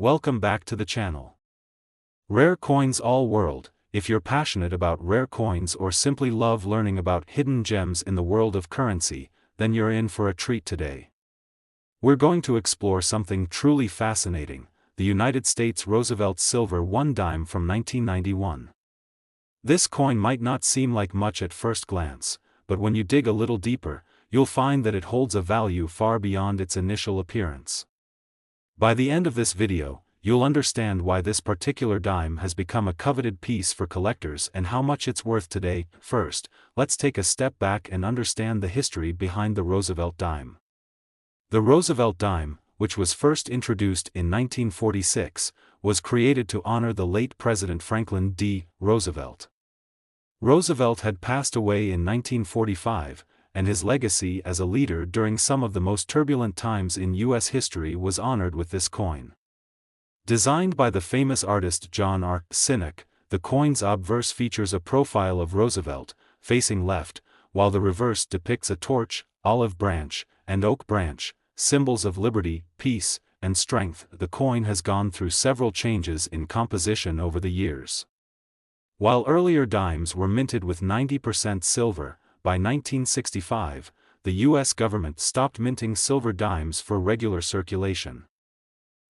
Welcome back to the channel. Rare Coins All World. If you're passionate about rare coins or simply love learning about hidden gems in the world of currency, then you're in for a treat today. We're going to explore something truly fascinating, the United States Roosevelt Silver 1 dime from 1991. This coin might not seem like much at first glance, but when you dig a little deeper, you'll find that it holds a value far beyond its initial appearance. By the end of this video, you'll understand why this particular dime has become a coveted piece for collectors and how much it's worth today. First, let's take a step back and understand the history behind the Roosevelt dime. The Roosevelt dime, which was first introduced in 1946, was created to honor the late President Franklin D. Roosevelt. Roosevelt had passed away in 1945, and his legacy as a leader during some of the most turbulent times in U.S. history was honored with this coin. Designed by the famous artist John R. Sinek, the coin's obverse features a profile of Roosevelt, facing left, while the reverse depicts a torch, olive branch, and oak branch, symbols of liberty, peace, and strength. The coin has gone through several changes in composition over the years. While earlier dimes were minted with 90% silver, by 1965, the U.S. government stopped minting silver dimes for regular circulation.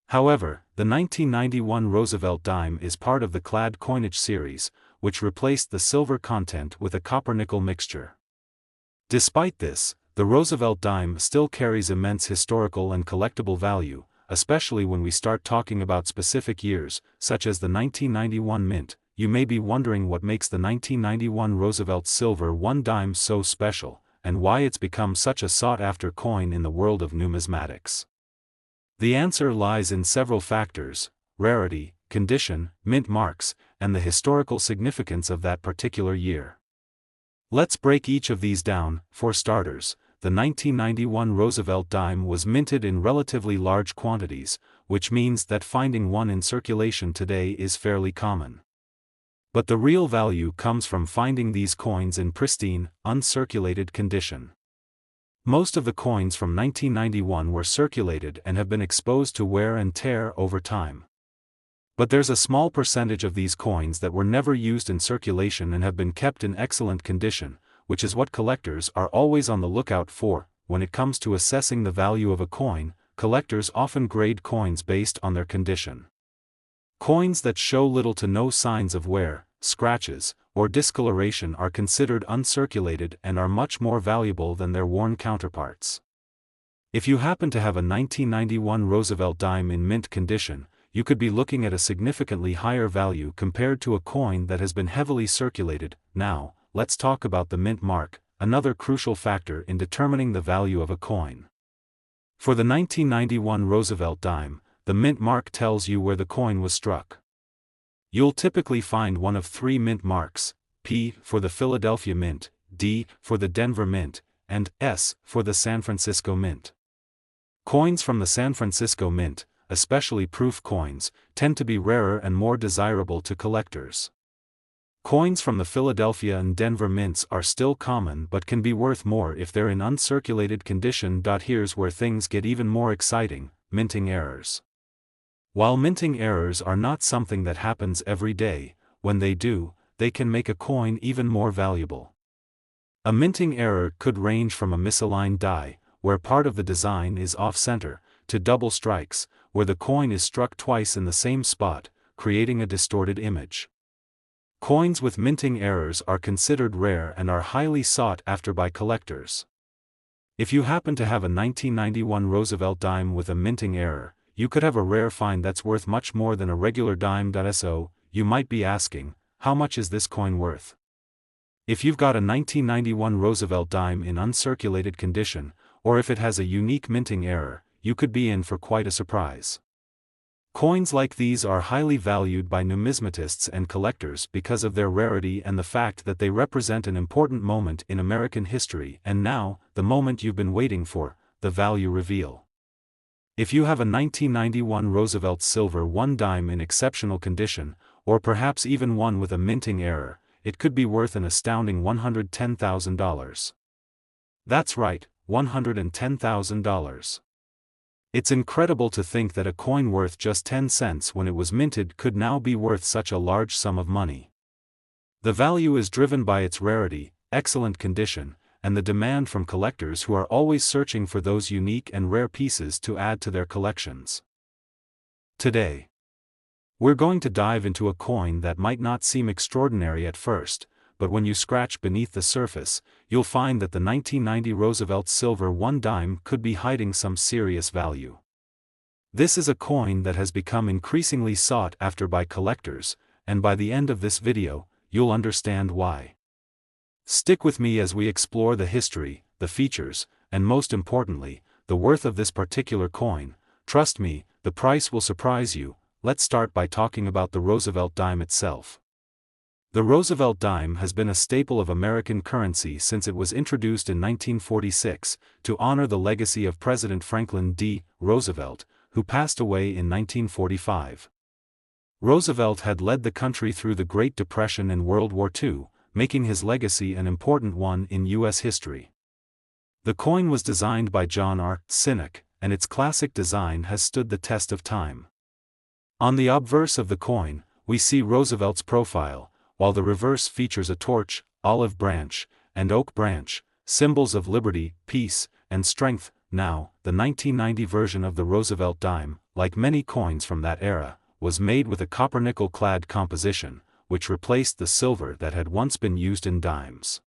However, the 1991 Roosevelt dime is part of the clad coinage series, which replaced the silver content with a copper-nickel mixture. Despite this, the Roosevelt dime still carries immense historical and collectible value, especially when we start talking about specific years, such as the 1991 mint. You may be wondering what makes the 1991 Roosevelt Silver 1 dime so special, and why it's become such a sought-after coin in the world of numismatics. The answer lies in several factors: rarity, condition, mint marks, and the historical significance of that particular year. Let's break each of these down. For starters, the 1991 Roosevelt dime was minted in relatively large quantities, which means that finding one in circulation today is fairly common. But the real value comes from finding these coins in pristine, uncirculated condition. Most of the coins from 1991 were circulated and have been exposed to wear and tear over time. But there's a small percentage of these coins that were never used in circulation and have been kept in excellent condition, which is what collectors are always on the lookout for. When it comes to assessing the value of a coin, collectors often grade coins based on their condition. Coins that show little to no signs of wear, scratches, or discoloration are considered uncirculated and are much more valuable than their worn counterparts. If you happen to have a 1991 Roosevelt dime in mint condition, you could be looking at a significantly higher value compared to a coin that has been heavily circulated. Now, let's talk about the mint mark, another crucial factor in determining the value of a coin. For the 1991 Roosevelt dime, the mint mark tells you where the coin was struck. You'll typically find one of three mint marks: P for the Philadelphia Mint, D for the Denver Mint, and S for the San Francisco Mint. Coins from the San Francisco Mint, especially proof coins, tend to be rarer and more desirable to collectors. Coins from the Philadelphia and Denver mints are still common but can be worth more if they're in uncirculated condition. Here's where things get even more exciting: minting errors. While minting errors are not something that happens every day, when they do, they can make a coin even more valuable. A minting error could range from a misaligned die, where part of the design is off-center, to double strikes, where the coin is struck twice in the same spot, creating a distorted image. Coins with minting errors are considered rare and are highly sought after by collectors. If you happen to have a 1991 Roosevelt dime with a minting error, you could have a rare find that's worth much more than a regular dime. So, you might be asking, how much is this coin worth? If you've got a 1991 Roosevelt dime in uncirculated condition, or if it has a unique minting error, you could be in for quite a surprise. Coins like these are highly valued by numismatists and collectors because of their rarity and the fact that they represent an important moment in American history. And now, the moment you've been waiting for, the value reveal. If you have a 1991 Roosevelt Silver 1 dime in exceptional condition, or perhaps even one with a minting error, it could be worth an astounding $110,000. That's right, $110,000. It's incredible to think that a coin worth just 10 cents when it was minted could now be worth such a large sum of money. The value is driven by its rarity, excellent condition, and the demand from collectors who are always searching for those unique and rare pieces to add to their collections. Today, we're going to dive into a coin that might not seem extraordinary at first, but when you scratch beneath the surface, you'll find that the 1990 Roosevelt silver 1 dime could be hiding some serious value. This is a coin that has become increasingly sought after by collectors, and by the end of this video, you'll understand why. Stick with me as we explore the history, the features, and most importantly, the worth of this particular coin. Trust me, the price will surprise you. Let's start by talking about the Roosevelt dime itself. The Roosevelt dime has been a staple of American currency since it was introduced in 1946, to honor the legacy of President Franklin D. Roosevelt, who passed away in 1945. Roosevelt had led the country through the Great Depression and World War II, making his legacy an important one in U.S. history. The coin was designed by John R. Sinek, and its classic design has stood the test of time. On the obverse of the coin, we see Roosevelt's profile, while the reverse features a torch, olive branch, and oak branch, symbols of liberty, peace, and strength. Now, the 1990 version of the Roosevelt dime, like many coins from that era, was made with a copper-nickel-clad composition, which replaced the silver that had once been used in dimes.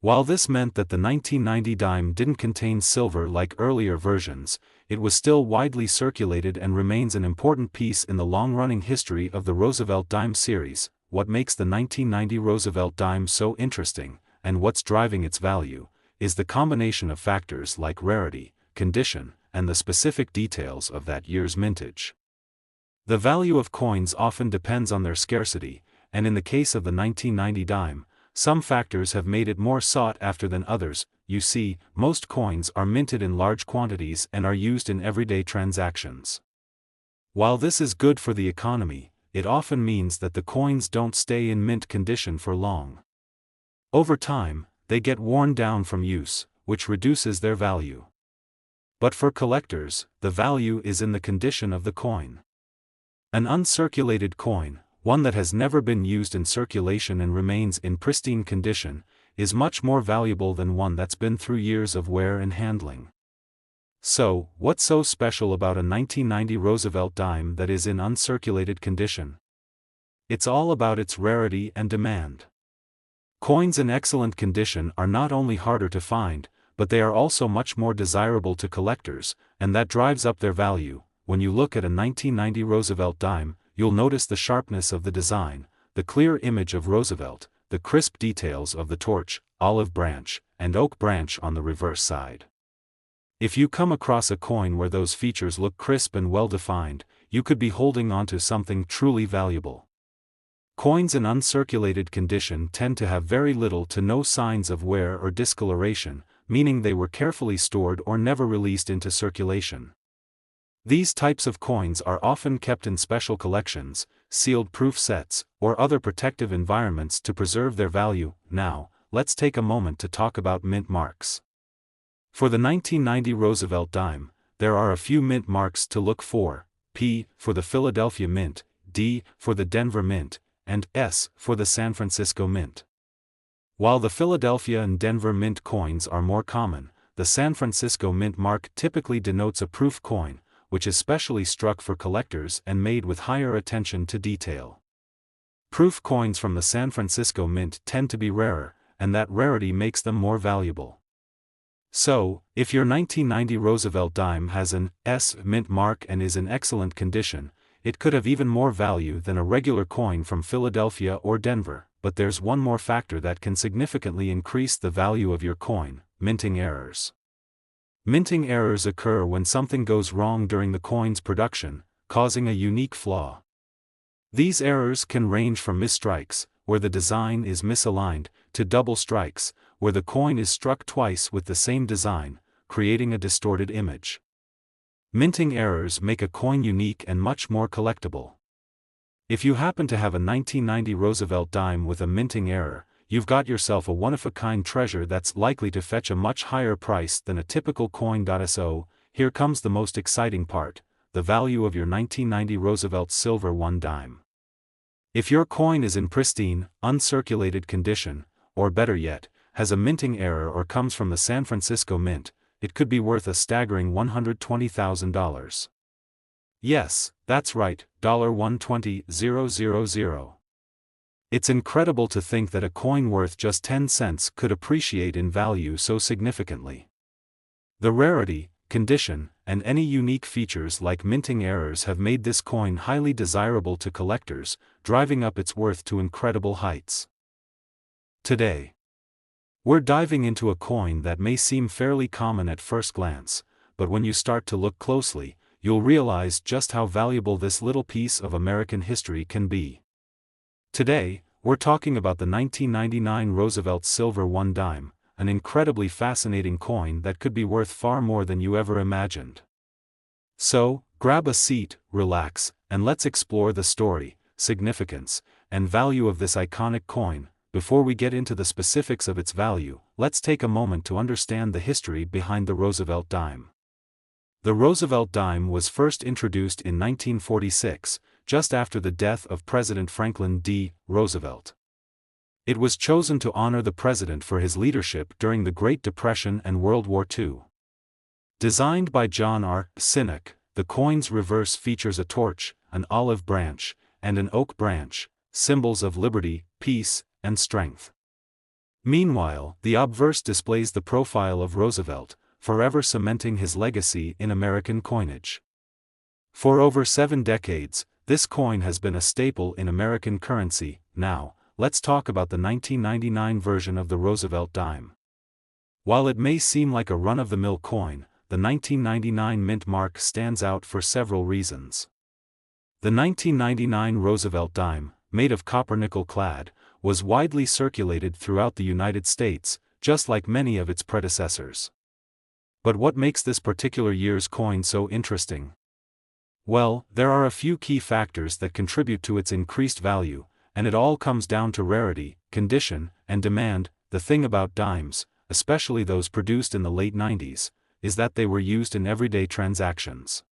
While this meant that the 1990 dime didn't contain silver like earlier versions, it was still widely circulated and remains an important piece in the long-running history of the Roosevelt dime series. What makes the 1990 Roosevelt dime so interesting, and what's driving its value, is the combination of factors like rarity, condition, and the specific details of that year's mintage. The value of coins often depends on their scarcity, and in the case of the 1990 dime, some factors have made it more sought after than others. You see, most coins are minted in large quantities and are used in everyday transactions. While this is good for the economy, it often means that the coins don't stay in mint condition for long. Over time, they get worn down from use, which reduces their value. But for collectors, the value is in the condition of the coin. An uncirculated coin, one that has never been used in circulation and remains in pristine condition, is much more valuable than one that's been through years of wear and handling. So, what's so special about a 1990 Roosevelt dime that is in uncirculated condition? It's all about its rarity and demand. Coins in excellent condition are not only harder to find, but they are also much more desirable to collectors, and that drives up their value. When you look at a 1990 Roosevelt dime, you'll notice the sharpness of the design, the clear image of Roosevelt, the crisp details of the torch, olive branch, and oak branch on the reverse side. If you come across a coin where those features look crisp and well-defined, you could be holding onto something truly valuable. Coins in uncirculated condition tend to have very little to no signs of wear or discoloration, meaning they were carefully stored or never released into circulation. These types of coins are often kept in special collections, sealed proof sets, or other protective environments to preserve their value. Now, let's take a moment to talk about mint marks. For the 1990 Roosevelt dime, there are a few mint marks to look for: P for the Philadelphia Mint, D for the Denver Mint, and S for the San Francisco Mint. While the Philadelphia and Denver Mint coins are more common, the San Francisco Mint mark typically denotes a proof coin, which is specially struck for collectors and made with higher attention to detail. Proof coins from the San Francisco Mint tend to be rarer, and that rarity makes them more valuable. So, if your 1990 Roosevelt dime has an S mint mark and is in excellent condition, it could have even more value than a regular coin from Philadelphia or Denver. But there's one more factor that can significantly increase the value of your coin: minting errors. Minting errors occur when something goes wrong during the coin's production, causing a unique flaw. These errors can range from misstrikes, where the design is misaligned, to double strikes, where the coin is struck twice with the same design, creating a distorted image. Minting errors make a coin unique and much more collectible. If you happen to have a 1990 Roosevelt dime with a minting error, you've got yourself a one-of-a-kind treasure that's likely to fetch a much higher price than a typical coin. So, here comes the most exciting part: the value of your 1990 Roosevelt silver 1 dime. If your coin is in pristine, uncirculated condition, or better yet, has a minting error or comes from the San Francisco Mint, it could be worth a staggering $120,000. Yes, that's right, $120,000. It's incredible to think that a coin worth just 10 cents could appreciate in value so significantly. The rarity, condition, and any unique features like minting errors have made this coin highly desirable to collectors, driving up its worth to incredible heights. Today, we're diving into a coin that may seem fairly common at first glance, but when you start to look closely, you'll realize just how valuable this little piece of American history can be. Today, we're talking about the 1999 Roosevelt Silver 1 dime, an incredibly fascinating coin that could be worth far more than you ever imagined. So, grab a seat, relax, and let's explore the story, significance, and value of this iconic coin. Before we get into the specifics of its value, let's take a moment to understand the history behind the Roosevelt dime. The Roosevelt dime was first introduced in 1946, just after the death of President Franklin D. Roosevelt. It was chosen to honor the president for his leadership during the Great Depression and World War II. Designed by John R. Sinek, the coin's reverse features a torch, an olive branch, and an oak branch, symbols of liberty, peace, and strength. Meanwhile, the obverse displays the profile of Roosevelt, forever cementing his legacy in American coinage. For over 7 decades, this coin has been a staple in American currency. Now, let's talk about the 1999 version of the Roosevelt dime. While it may seem like a run-of-the-mill coin, the 1999 mint mark stands out for several reasons. The 1999 Roosevelt dime, made of copper-nickel clad, was widely circulated throughout the United States, just like many of its predecessors. But what makes this particular year's coin so interesting? Well, there are a few key factors that contribute to its increased value, and it all comes down to rarity, condition, and demand. The thing about dimes, especially those produced in the late 90s, is that they were used in everyday transactions.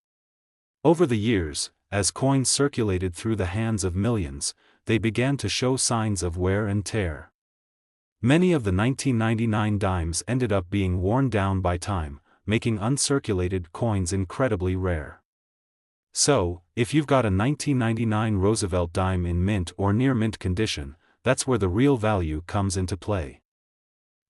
Over the years, as coins circulated through the hands of millions, they began to show signs of wear and tear. Many of the 1999 dimes ended up being worn down by time, making uncirculated coins incredibly rare. So, if you've got a 1999 Roosevelt dime in mint or near mint condition, that's where the real value comes into play.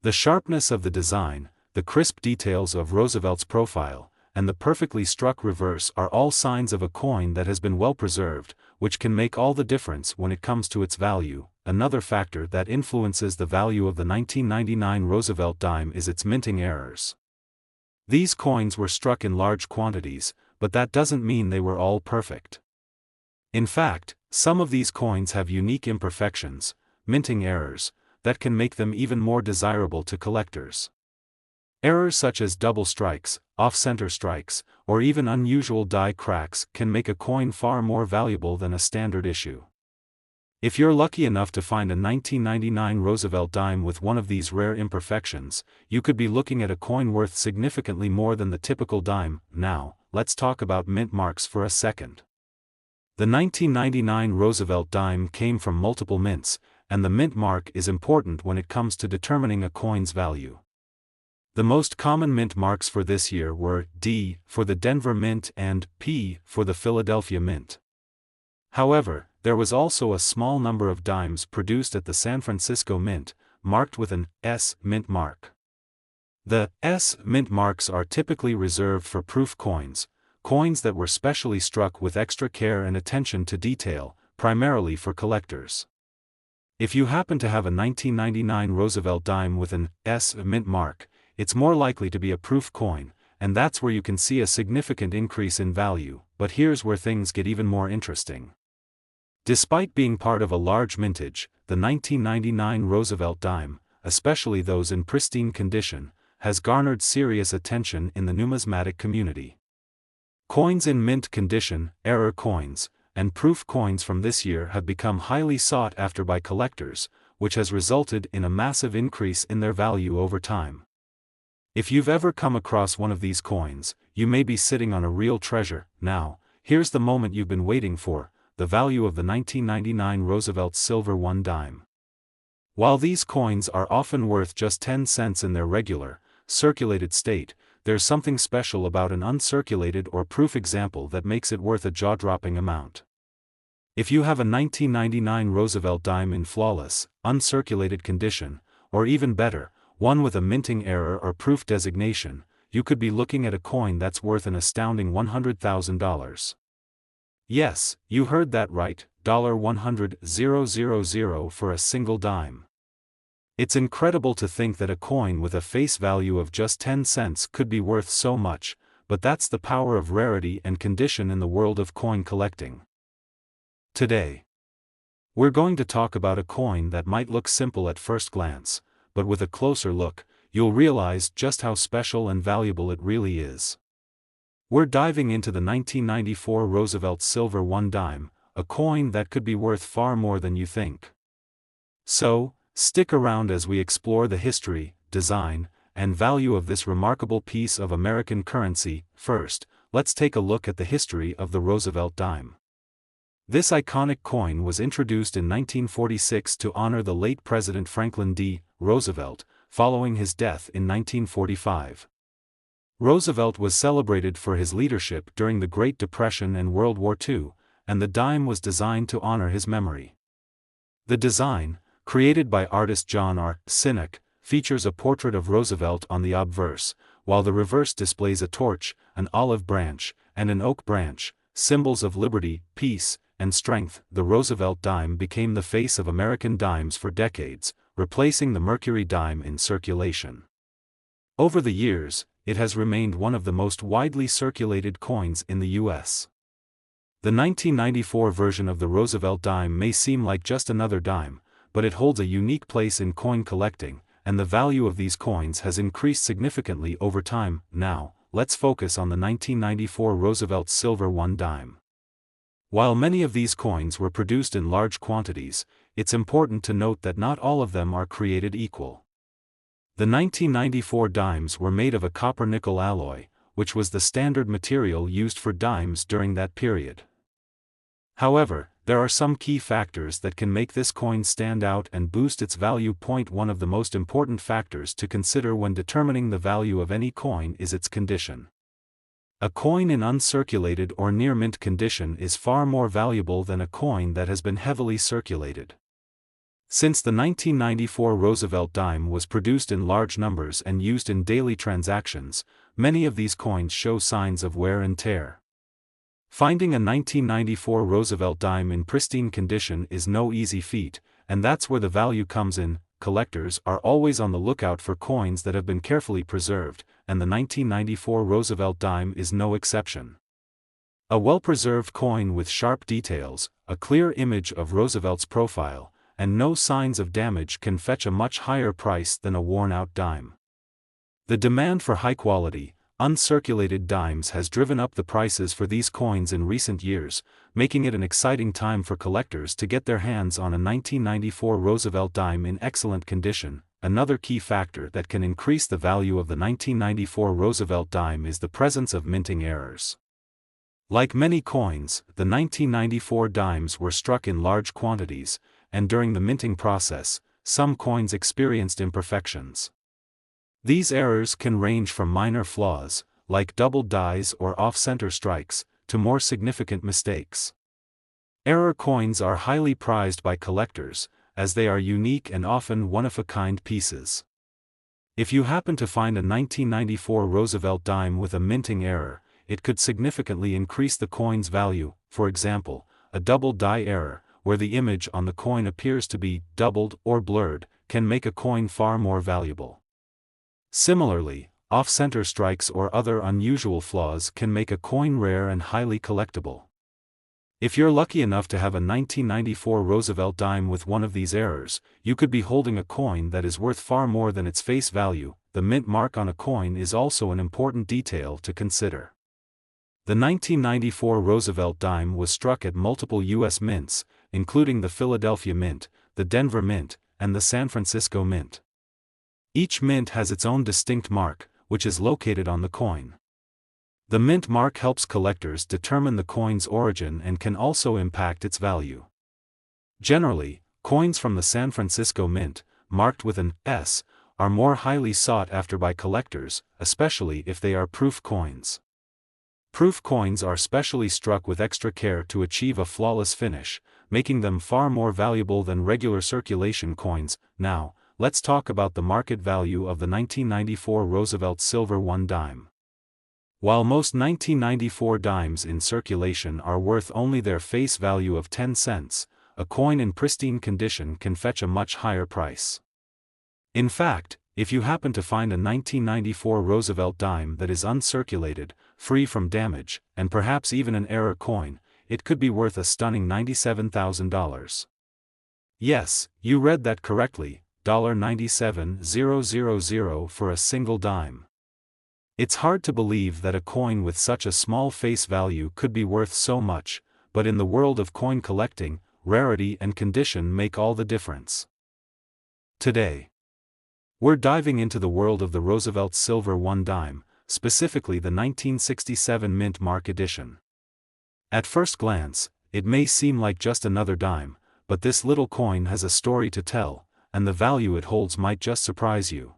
The sharpness of the design, the crisp details of Roosevelt's profile, and the perfectly struck reverse are all signs of a coin that has been well preserved, which can make all the difference when it comes to its value. Another factor that influences the value of the 1999 Roosevelt dime is its minting errors. These coins were struck in large quantities, but that doesn't mean they were all perfect. In fact, some of these coins have unique imperfections, minting errors, that can make them even more desirable to collectors. Errors such as double strikes, off-center strikes, or even unusual die cracks can make a coin far more valuable than a standard issue. If you're lucky enough to find a 1999 Roosevelt dime with one of these rare imperfections, you could be looking at a coin worth significantly more than the typical dime. Now, let's talk about mint marks for a second. The 1999 Roosevelt dime came from multiple mints, and the mint mark is important when it comes to determining a coin's value. The most common mint marks for this year were D for the Denver Mint and P for the Philadelphia Mint. However, there was also a small number of dimes produced at the San Francisco Mint, marked with an S mint mark. The S mint marks are typically reserved for proof coins, coins that were specially struck with extra care and attention to detail, primarily for collectors. If you happen to have a 1999 Roosevelt dime with an S mint mark, it's more likely to be a proof coin, and that's where you can see a significant increase in value. But here's where things get even more interesting. Despite being part of a large mintage, the 1999 Roosevelt dime, especially those in pristine condition, has garnered serious attention in the numismatic community. Coins in mint condition, error coins, and proof coins from this year have become highly sought after by collectors, which has resulted in a massive increase in their value over time. If you've ever come across one of these coins, you may be sitting on a real treasure. Now, here's the moment you've been waiting for, the value of the 1999 Roosevelt silver 1 dime. While these coins are often worth just 10 cents in their regular, circulated state, there's something special about an uncirculated or proof example that makes it worth a jaw-dropping amount. If you have a 1999 Roosevelt dime in flawless, uncirculated condition, or even better, one with a minting error or proof designation, you could be looking at a coin that's worth an astounding $100,000. Yes, you heard that right, $100,000 for a single dime. It's incredible to think that a coin with a face value of just 10 cents could be worth so much, but that's the power of rarity and condition in the world of coin collecting. Today, we're going to talk about a coin that might look simple at first glance, but with a closer look, you'll realize just how special and valuable it really is. We're diving into the 1994 Roosevelt silver 1 dime, a coin that could be worth far more than you think. So, stick around as we explore the history, design, and value of this remarkable piece of American currency. First, let's take a look at the history of the Roosevelt dime. This iconic coin was introduced in 1946 to honor the late President Franklin D. Roosevelt, following his death in 1945. Roosevelt was celebrated for his leadership during the Great Depression and World War II, and the dime was designed to honor his memory. The design, created by artist John R. Sinek, features a portrait of Roosevelt on the obverse, while the reverse displays a torch, an olive branch, and an oak branch, symbols of liberty, peace, and strength. The Roosevelt dime became the face of American dimes for decades, replacing the Mercury dime in circulation. Over the years, it has remained one of the most widely circulated coins in the U.S. The 1994 version of the Roosevelt dime may seem like just another dime, but it holds a unique place in coin collecting, and the value of these coins has increased significantly over time. Now, let's focus on the 1994 Roosevelt silver 1 dime. While many of these coins were produced in large quantities, it's important to note that not all of them are created equal. The 1994 dimes were made of a copper-nickel alloy, which was the standard material used for dimes during that period. However, there are some key factors that can make this coin stand out and boost its value. One of the most important factors to consider when determining the value of any coin is its condition. A coin in uncirculated or near-mint condition is far more valuable than a coin that has been heavily circulated. Since the 1994 Roosevelt dime was produced in large numbers and used in daily transactions, many of these coins show signs of wear and tear. Finding a 1994 Roosevelt dime in pristine condition is no easy feat, and that's where the value comes in. Collectors are always on the lookout for coins that have been carefully preserved, and the 1994 Roosevelt dime is no exception. A well-preserved coin with sharp details, a clear image of Roosevelt's profile, and no signs of damage can fetch a much higher price than a worn-out dime. The demand for high-quality, uncirculated dimes has driven up the prices for these coins in recent years, making it an exciting time for collectors to get their hands on a 1994 Roosevelt dime in excellent condition. Another key factor that can increase the value of the 1994 Roosevelt dime is the presence of minting errors. Like many coins, the 1994 dimes were struck in large quantities, and during the minting process, some coins experienced imperfections. These errors can range from minor flaws, like doubled dies or off-center strikes, to more significant mistakes. Error coins are highly prized by collectors, as they are unique and often one-of-a-kind pieces. If you happen to find a 1994 Roosevelt dime with a minting error, it could significantly increase the coin's value. For example, a doubled die error, where the image on the coin appears to be doubled or blurred, can make a coin far more valuable. Similarly, off-center strikes or other unusual flaws can make a coin rare and highly collectible. If you're lucky enough to have a 1994 Roosevelt dime with one of these errors, you could be holding a coin that is worth far more than its face value. The mint mark on a coin is also an important detail to consider. The 1994 Roosevelt dime was struck at multiple U.S. mints, including the Philadelphia Mint, the Denver Mint, and the San Francisco Mint. Each mint has its own distinct mark, which is located on the coin. The mint mark helps collectors determine the coin's origin and can also impact its value. Generally, coins from the San Francisco Mint, marked with an S, are more highly sought after by collectors, especially if they are proof coins. Proof coins are specially struck with extra care to achieve a flawless finish, making them far more valuable than regular circulation coins. Now, let's talk about the market value of the 1994 Roosevelt Silver 1 dime. While most 1994 dimes in circulation are worth only their face value of 10 cents, a coin in pristine condition can fetch a much higher price. In fact, if you happen to find a 1994 Roosevelt dime that is uncirculated, free from damage, and perhaps even an error coin, it could be worth a stunning $97,000. Yes, you read that correctly, $97,000 for a single dime. It's hard to believe that a coin with such a small face value could be worth so much, but in the world of coin collecting, rarity and condition make all the difference. Today, we're diving into the world of the Roosevelt Silver 1 dime, specifically the 1967 Mint Mark edition. At first glance, it may seem like just another dime, but this little coin has a story to tell, and the value it holds might just surprise you.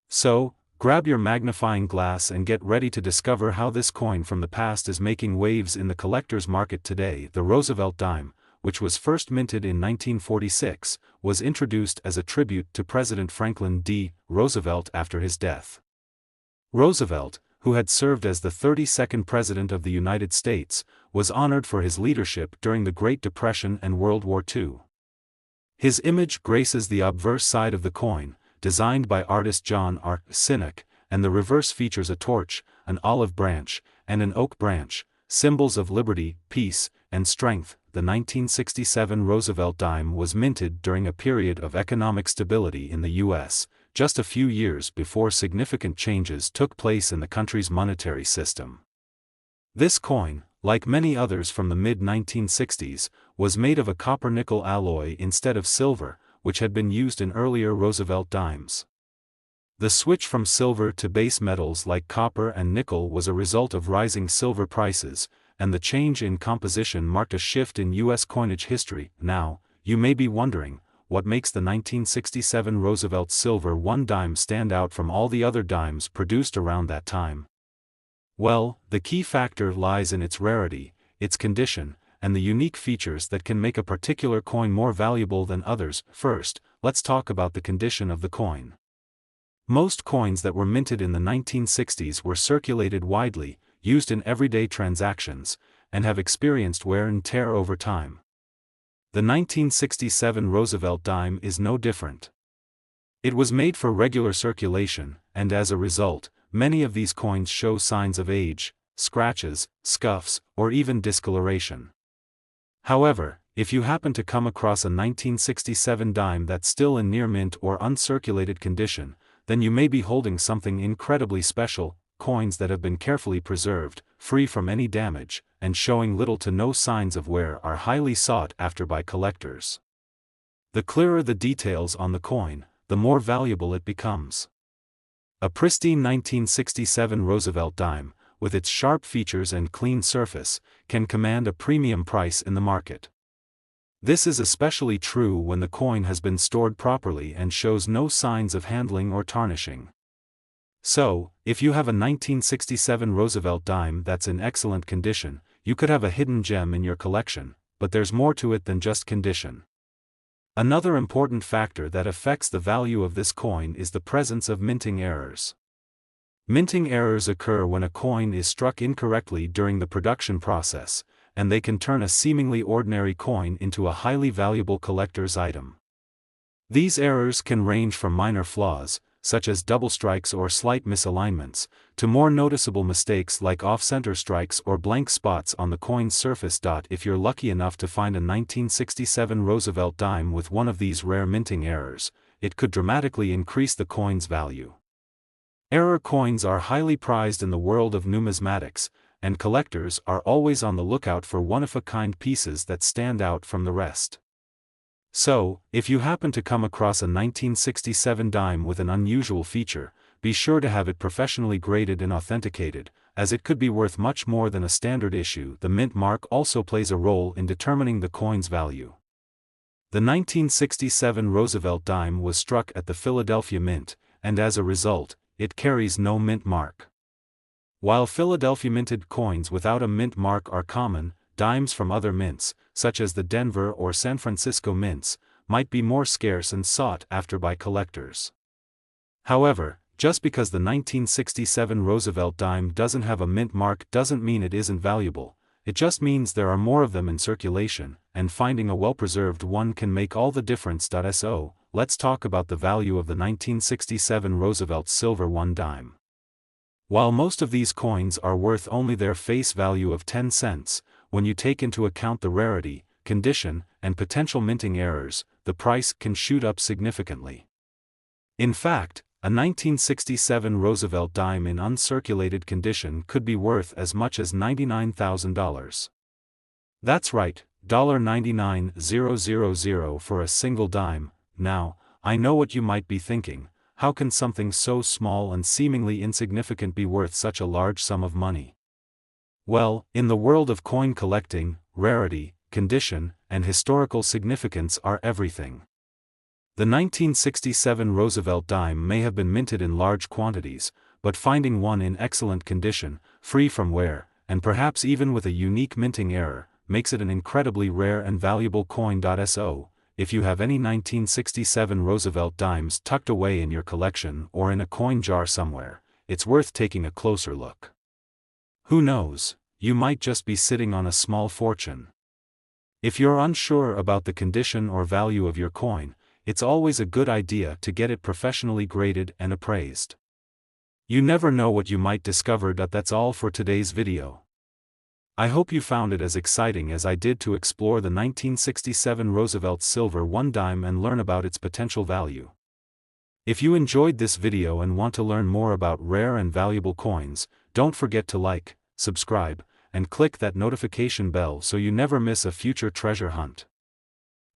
So, grab your magnifying glass and get ready to discover how this coin from the past is making waves in the collector's market today. The Roosevelt dime, which was first minted in 1946, was introduced as a tribute to President Franklin D. Roosevelt after his death. Roosevelt, who had served as the 32nd President of the United States, was honored for his leadership during the Great Depression and World War II. His image graces the obverse side of the coin, designed by artist John R. Sinek, and the reverse features a torch, an olive branch, and an oak branch, symbols of liberty, peace, and strength. The 1967 Roosevelt dime was minted during a period of economic stability in the U.S., just a few years before significant changes took place in the country's monetary system. This coin, like many others from the mid-1960s, was made of a copper-nickel alloy instead of silver, which had been used in earlier Roosevelt dimes. The switch from silver to base metals like copper and nickel was a result of rising silver prices, and the change in composition marked a shift in U.S. coinage history. Now, you may be wondering, what makes the 1967 Roosevelt Silver 1 dime stand out from all the other dimes produced around that time? Well, the key factor lies in its rarity, its condition, and the unique features that can make a particular coin more valuable than others. First, let's talk about the condition of the coin. Most coins that were minted in the 1960s were circulated widely, used in everyday transactions, and have experienced wear and tear over time. The 1967 Roosevelt dime is no different. It was made for regular circulation, and as a result, many of these coins show signs of age, scratches, scuffs, or even discoloration. However, if you happen to come across a 1967 dime that's still in near mint or uncirculated condition, then you may be holding something incredibly special. Coins that have been carefully preserved, free from any damage, and showing little to no signs of wear are highly sought after by collectors. The clearer the details on the coin, the more valuable it becomes. A pristine 1967 Roosevelt dime, with its sharp features and clean surface, can command a premium price in the market. This is especially true when the coin has been stored properly and shows no signs of handling or tarnishing. So, if you have a 1967 Roosevelt dime that's in excellent condition, you could have a hidden gem in your collection, but there's more to it than just condition. Another important factor that affects the value of this coin is the presence of minting errors. Minting errors occur when a coin is struck incorrectly during the production process, and they can turn a seemingly ordinary coin into a highly valuable collector's item. These errors can range from minor flaws, such as double strikes or slight misalignments, to more noticeable mistakes like off-center strikes or blank spots on the coin's surface. If you're lucky enough to find a 1967 Roosevelt dime with one of these rare minting errors, it could dramatically increase the coin's value. Error coins are highly prized in the world of numismatics, and collectors are always on the lookout for one-of-a-kind pieces that stand out from the rest. So, if you happen to come across a 1967 dime with an unusual feature, be sure to have it professionally graded and authenticated, as it could be worth much more than a standard issue. The mint mark also plays a role in determining the coin's value. The 1967 Roosevelt dime was struck at the Philadelphia Mint, and as a result, it carries no mint mark. While Philadelphia minted coins without a mint mark are common, dimes from other mints, such as the Denver or San Francisco mints, might be more scarce and sought after by collectors. However, just because the 1967 Roosevelt dime doesn't have a mint mark doesn't mean it isn't valuable. It just means there are more of them in circulation, and finding a well-preserved one can make all the difference. So, let's talk about the value of the 1967 Roosevelt silver 1 dime. While most of these coins are worth only their face value of 10 cents, when you take into account the rarity, condition, and potential minting errors, the price can shoot up significantly. In fact, a 1967 Roosevelt dime in uncirculated condition could be worth as much as $99,000. That's right, $99,000 for a single dime. Now, I know what you might be thinking: how can something so small and seemingly insignificant be worth such a large sum of money? Well, in the world of coin collecting, rarity, condition, and historical significance are everything. The 1967 Roosevelt dime may have been minted in large quantities, but finding one in excellent condition, free from wear, and perhaps even with a unique minting error, makes it an incredibly rare and valuable coin. So, if you have any 1967 Roosevelt dimes tucked away in your collection or in a coin jar somewhere, it's worth taking a closer look. Who knows, you might just be sitting on a small fortune. If you're unsure about the condition or value of your coin, it's always a good idea to get it professionally graded and appraised. You never know what you might discover. That's all for today's video. I hope you found it as exciting as I did to explore the 1967 Roosevelt silver 1 dime and learn about its potential value. If you enjoyed this video and want to learn more about rare and valuable coins, don't forget to like, subscribe, and click that notification bell so you never miss a future treasure hunt.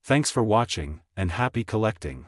Thanks for watching, and happy collecting.